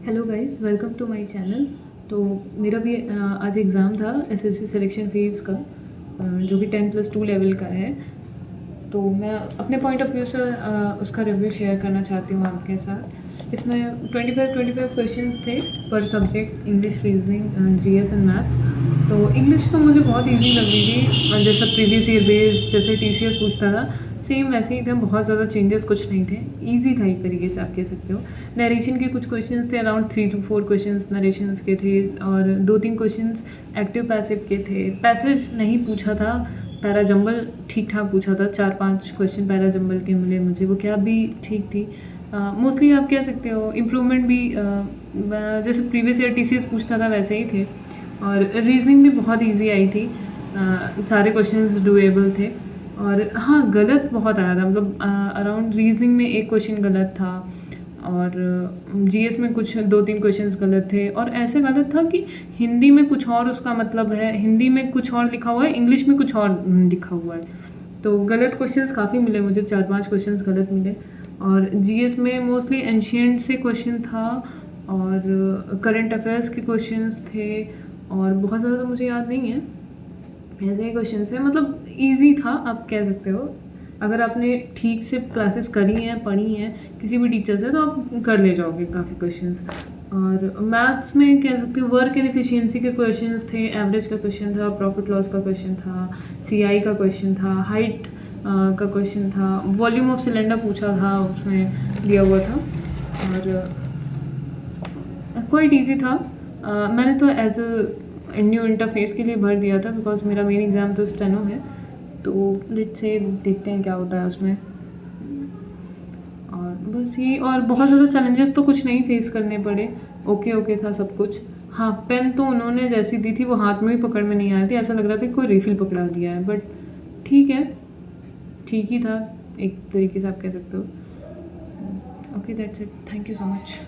Hello guys, welcome to my channel. तो मेरा भी आज एग्ज़ाम था एसएससी सिलेक्शन फेज़ का, जो कि 10+2 लेवल का है। तो मैं अपने पॉइंट ऑफ व्यू से उसका रिव्यू शेयर करना चाहती हूँ आपके साथ। इसमें 25 क्वेश्चंस थे पर subject, English, reasoning, GS and maths. तो इंग्लिश तो मुझे बहुत इजी लग रही थी, और जैसा प्रीवियस ईयर बेस्ड जैसे टीसीएस पूछता था सेम वैसे ही थे। बहुत ज़्यादा चेंजेस कुछ नहीं थे, ईजी था एक तरीके से आप कह सकते हो। नरेशन के कुछ क्वेश्चंस थे, अराउंड 3 to 4 क्वेश्चंस नरेशंस के थे, और 2-3 क्वेश्चंस एक्टिव पैसिव के थे। पैसेज नहीं पूछा था, पैरा जंबल ठीक ठाक पूछा था। 4-5 क्वेश्चन पैरा जंबल के मिले मुझे, वो क्या भी ठीक थी। मोस्टली आप कह सकते हो इम्प्रूवमेंट भी जैसे प्रीवियस ईयर टीसीएस पूछता था वैसे ही थे। और रीजनिंग भी बहुत इजी आई थी, सारे क्वेश्चंस डूएबल थे। और हाँ, गलत बहुत आया था, मतलब अराउंड रीजनिंग में एक क्वेश्चन गलत था, और जीएस में कुछ 2-3 क्वेश्चंस गलत थे। और ऐसे गलत था कि हिंदी में कुछ और उसका मतलब है, हिंदी में कुछ और लिखा हुआ है, इंग्लिश में कुछ और लिखा हुआ है। तो गलत क्वेश्चंस काफ़ी मिले मुझे, 4-5 क्वेश्चंस गलत मिले। और जीएस में मोस्टली एंशिएंट से क्वेश्चन था, और करंट अफेयर्स के क्वेश्चंस थे, और बहुत ज़्यादा तो मुझे याद नहीं है। ऐसे ही क्वेश्चन थे, मतलब इजी था आप कह सकते हो। अगर आपने ठीक से क्लासेस करी हैं, पढ़ी हैं किसी भी टीचर से, तो आप कर ले जाओगे काफ़ी क्वेश्चंस। और मैथ्स में कह सकते हो वर्क एंड एफिशिएंसी के क्वेश्चंस थे, एवरेज का क्वेश्चन था, प्रॉफिट लॉस का क्वेश्चन था, सीआई का क्वेश्चन था, हाइट का क्वेश्चन था, वॉल्यूम ऑफ सिलेंडर पूछा था, उसमें दिया हुआ था। और क्वाइट ईजी था। मैंने तो एज अ न्यू इंटरफेस के लिए भर दिया था, बिकॉज मेरा मेन एग्ज़ाम तो स्टेनो है। तो लेट्स से देखते हैं क्या होता है उसमें। और बस ये, और बहुत ज़्यादा चैलेंजेस तो कुछ नहीं फेस करने पड़े। ओके था सब कुछ। हाँ, पेन तो उन्होंने जैसी दी थी वो हाथ में भी पकड़ में नहीं आई थी, ऐसा लग रहा था कि कोई रिफिल पकड़ा दिया है। बट ठीक है, ठीक ही था एक तरीके से आप कह सकते हो। Okay, that's it, thank you so much.